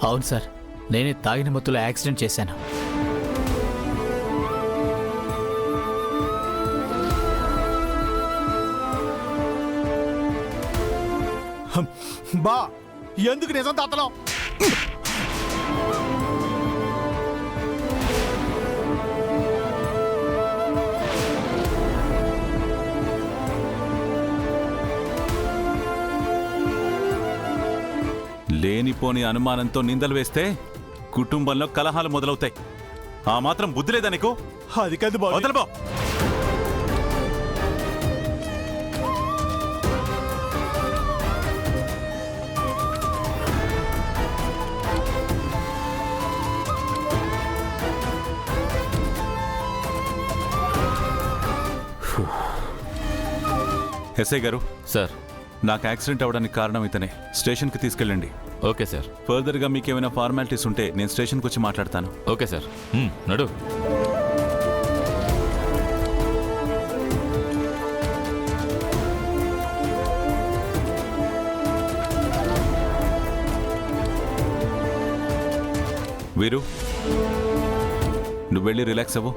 అవును సార్, నేనే తాగిన మత్తులో యాక్సిడెంట్ చేశాను. బా ఎందుకు నిజం తాతలో లేనిపోని అనుమానంతో నిందలు వేస్తే కుటుంబంలో కలహాలు మొదలవుతాయి. ఆ మాత్రం బుద్ధి లేదా నీకు? అది కాదు బాబు. వదలబో. ఎస్ఐ గారు, సార్, నాకు యాక్సిడెంట్ అవ్వడానికి కారణం ఇతనే. స్టేషన్కి తీసుకెళ్ళండి. Okay sir. ఫర్దర్గా మీకేమైనా ఫార్మాలిటీస్ ఉంటే నేను స్టేషన్కి వచ్చి మాట్లాడతాను. Okay sir. నడు. వీరు, నువ్వు వెళ్ళి రిలాక్స్ అవ్వు.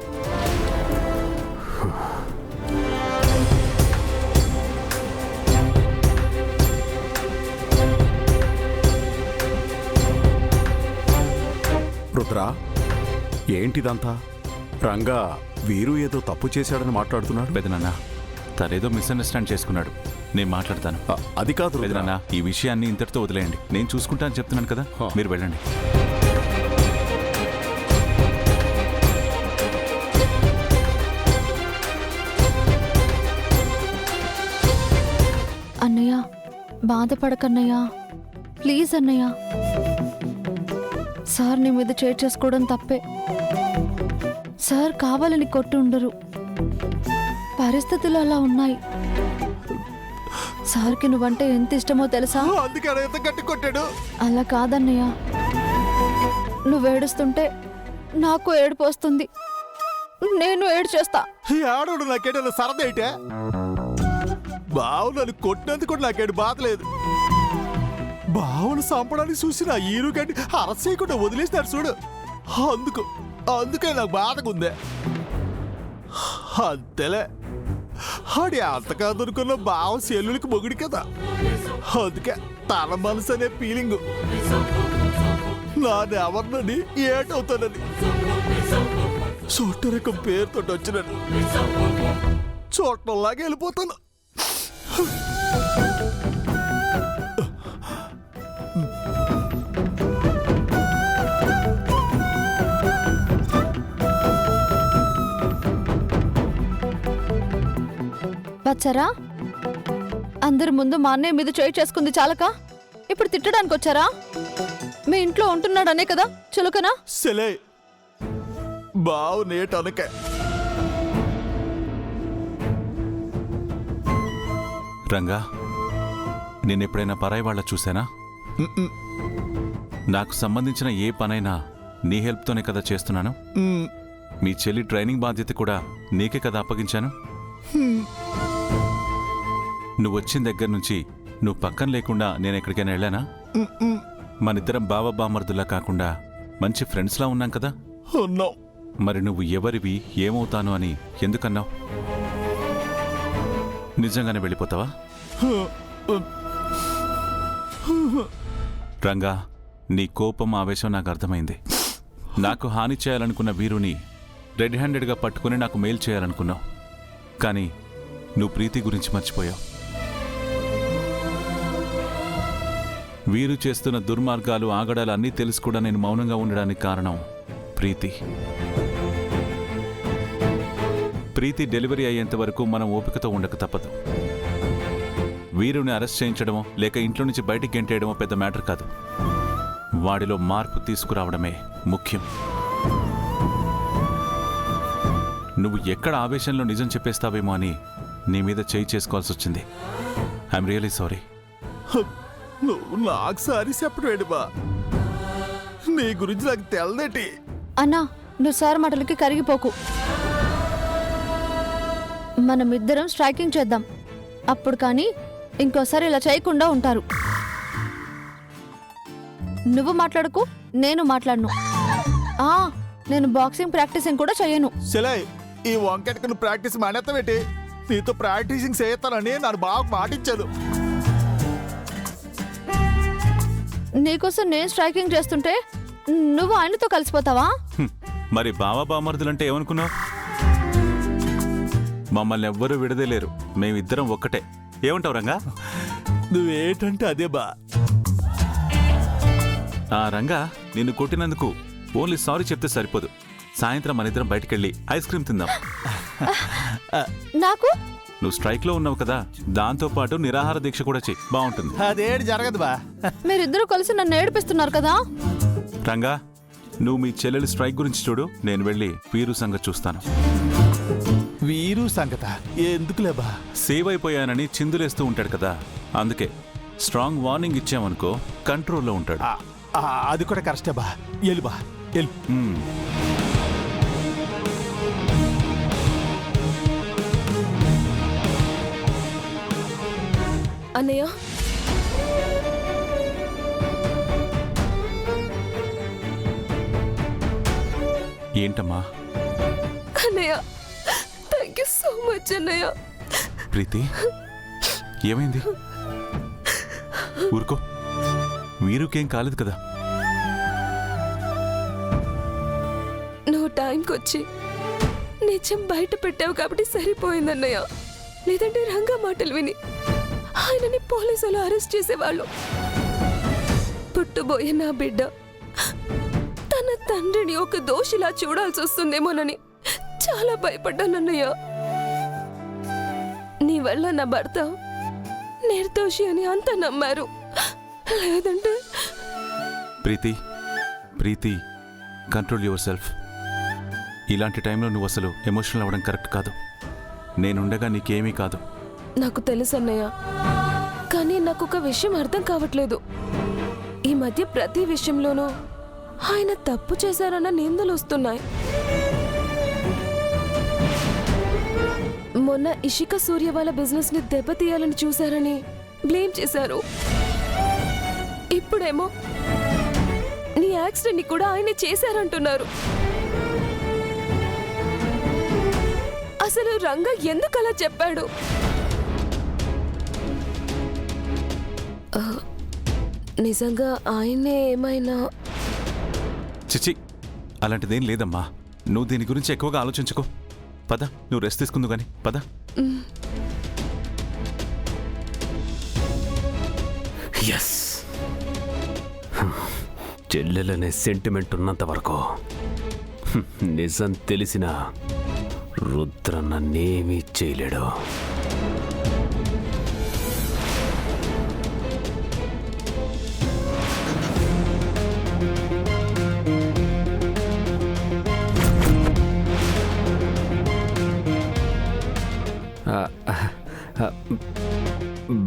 రుద్రా, ఏంటిదంతా? రంగా వీరు ఏదో తప్పు చేశాడని మాట్లాడుతున్నాడు. పెదనాన్న, తనేదో మిస్అండర్స్టాండ్ చేసుకున్నాడు. నేను మాట్లాడతాను. అది కాదు రుద్రా. పెదనాన్న, ఈ విషయాన్ని ఇంతటితో వదిలేయండి. నేను చూసుకుంటానని చెప్తున్నాను కదా, మీరు వెళ్ళండి. అన్నయ్య, బాధపడకన్నయ్య, ప్లీజ్ అన్నయ్య. సార్ నీ మీద చేట్ చేసుకోవడం తప్పే. సార్ కావాలని కొట్టి ఉండరు, పరిస్థితులు అలా ఉన్నాయి. సార్కి నువ్వంటే ఎంత ఇష్టమో తెలుసా? అందుకే ఎంత గట్టి కొట్టాడు. అలా కాదన్నయ్య, నువ్వేడుస్తుంటే నాకు ఏడుపు వస్తుంది. నేను ఏడు చేస్తా. ఆడోడు నాకేటో సరదా ఏంటే. బావు నన్ను కొట్టినందుకు కూడా నాకేడు బాధ లేదు. బావును చంపడానికి చూసి నా ఈరు గంటి అరెస్ట్ చేయకుండా వదిలేసినారు చూడు. అందుకే నాకు బాధగా ఉందే. అంతేలే, ఆడి అంత కాదనుకున్న బావ సెల్లులకి మొగుడి కదా. అందుకే తన మనసు అనే ఫీలింగ్. నానెవరినని ఏటవుతానని చూడరకం పేరుతో వచ్చినట్టు చూడటంలాగా వెళ్ళిపోతాను. వచ్చారా? అందరి ముందు మా అన్నయ్య మీద చేయి చేసుకుంది చాలక ఇప్పుడు తిట్టడానికి వచ్చారా? మీ ఇంట్లో ఉంటున్నాడనే కదా చులకనా? సెలే బావు నేటనకే. రంగా, నేనెప్పుడైనా పరాయి వాళ్ళ చూశానా? నాకు సంబంధించిన ఏ పనైనా నీ హెల్ప్తోనే కదా చేస్తున్నాను. మీ చెల్లి ట్రైనింగ్ బాధ్యత కూడా నీకే కదా అప్పగించాను. నువ్వు వచ్చిన దగ్గర నుంచి నువ్వు పక్కన లేకుండా నేను ఎక్కడికైనా వెళ్ళానా? మనిద్దరం బావ బామర్దులా కాకుండా మంచి ఫ్రెండ్స్లా ఉన్నాం కదా. మరి నువ్వు ఎవరివి, ఏమవుతాను అని ఎందుకన్నావు? నిజంగానే వెళ్ళిపోతావా? రంగా, నీ కోపం, ఆవేశం నాకు అర్థమైంది. నాకు హాని చేయాలనుకున్న వీరుని రెడ్ హ్యాండెడ్గా పట్టుకుని నాకు మెయిల్ చేయాలనుకున్నావు. కానీ నువ్వు ప్రీతి గురించి మర్చిపోయావు. వీరు చేస్తున్న దుర్మార్గాలు, ఆగడాలు అన్నీ తెలుసు కూడా నేను మౌనంగా ఉండడానికి కారణం ప్రీతి. ప్రీతి డెలివరీ అయ్యేంత వరకు మనం ఓపికతో ఉండక తప్పదు. వీరుని అరెస్ట్ చేయించడమో లేక ఇంట్లో నుంచి బయటికి గెంటేయడమో పెద్ద మ్యాటర్ కాదు. వాడిలో మార్పు తీసుకురావడమే ముఖ్యం. నువ్వు ఎక్కడ ఆవేశంలో నిజం చెప్పేస్తావేమో అని నీ మీద చేయి చేసుకోవాల్సి వచ్చింది. I'm really sorry. నువ్వు నాకు సారీ చెప్పడం బా, నీ గురించి నాకు తెలదేటి. అన్నా, నువ్వు సార్ మాటలకి కరిగిపోకు. మనమిద్దరం స్ట్రైకింగ్ చేద్దాం. అప్పుడు కానీ ఇంకోసారి ఇలా చేయకుండా ఉంటారు. నువ్వు మాట్లాడుకు, నేను మాట్లాడను. ఆ, నేను బాక్సింగ్ ప్రాక్టీసింగ్ కూడా చెయ్యను. సెలై ఈ వంకెట్కి నువ్వు ప్రాక్టీస్ మానేస్తావేంటి? నీతో ప్రాక్టీసింగ్ చేస్తానని నన్ను బాగా మాటించాను. నీకోసం నేను స్ట్రైకింగ్ చేస్తుంటే నువ్వు ఆయనతో కలిసిపోతావా? హ్మ్. మరి బావ బామర్దులంటే ఏమనుకున్నావు? మమ్మల్ని ఎవ్వరూ విడదలేరు, మేమిద్దరం ఒక్కటే. ఏమంటావు రంగా? నువ్వేంటంటే అదే బా. ఆ రంగా, నిన్ను కొట్టినందుకు ఓన్లీ సారీ చెప్తే సరిపోదు. సాయంత్రం మనిద్దరం బయటికెళ్ళి ఐస్ క్రీమ్ తిందాం. నాకు నువ్వు స్ట్రైక్ లో ఉన్నావు కదా, దాంతో పాటు నిరాహార దీక్ష కూడా చెయ్యి, బాగుంటుంది. అదేంటి జరగదు బా. మీరిద్దరూ కలిసి నన్ను ఏడిపిస్తున్నారు కదా. రంగా, నువ్వు మీ చెల్లెలి స్ట్రైక్ గురించి చూడు, నేను వెళ్ళి వీరు సంగతి చూస్తాను. వీరు సంగత ఎందుకులే బా. సేవ్ అయిపోయానని చిందులేస్తూ ఉంటాడు కదా, అందుకే స్ట్రాంగ్ వార్నింగ్ ఇచ్చామనుకో కంట్రోల్లో ఉంటాడు. అది కూడా కరెక్టే బా. ఎలు బా, ఎలు. మ్మ్. అన్నయ్య, ఏంటమ్మా? అన్నయ్య, థ్యాంక్ యూ సో మచ్ అన్నయ్య. ప్రీతి, ఏమైంది? ఊరుకో, వీరుకేం కాలేదు కదా. నువ్వు టైంకి వచ్చి నిజం బయట పెట్టావు కాబట్టి సరిపోయిందన్నయ్య. లేదంటే రంగా మాటలు విని ఆయనని పోలీసులు అరెస్ట్ చేసేవాళ్ళు. పుట్టబోయే నా బిడ్డ తన తండ్రిని ఒక దోషిలా చూడాల్సి వస్తుందేమోనని చాలా భయపడ్డానన్నయ్య. నీ వల్ల నా భర్త నిర్దోషి అని అంతా నమ్మారు. లేదంటే ప్రీతి, ప్రీతి, కంట్రోల్ యువర్ సెల్ఫ్. ఇలాంటి టైంలో నువ్వు అసలు ఎమోషనల్ అవ్వడం కరెక్ట్ కాదు. నేనుండగా నీకేమీ కాదు. నాకు తెలుసు అన్నయ్య, కానీ నాకు ఒక విషయం అర్థం కావట్లేదు. ఈ మధ్య ప్రతి విషయంలోనూ ఆయన తప్పు చేశారన్న నిందలు వస్తున్నాయి. మొన్న ఇషిక సూర్య వాళ్ళ బిజినెస్ ని దెబ్బతీయాలని చూశారని బ్లేమ్ చేశారు. ఇప్పుడేమో నీ యాక్సిడెంట్ ని కూడా ఆయన చేశారంటున్నారు. అసలు రంగా ఎందుకు అలా చెప్పాడు? నిజంగా ఆయనే ఏమైనా? చిచి, అలాంటిదేం లేదమ్మా. నువ్వు దీని గురించి ఎక్కువగా ఆలోచించుకో. పద, నువ్వు రెస్ట్ తీసుకుందు గాని పద. ఎస్, చెల్లెలనే సెంటిమెంట్ ఉన్నంత వరకు నిజం తెలిసిన రుద్ర నన్నేమీ చేయలేడు.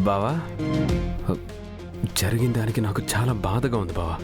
బావా, జరిగిన దానికి నాకు చాలా బాధగా ఉంది బావా.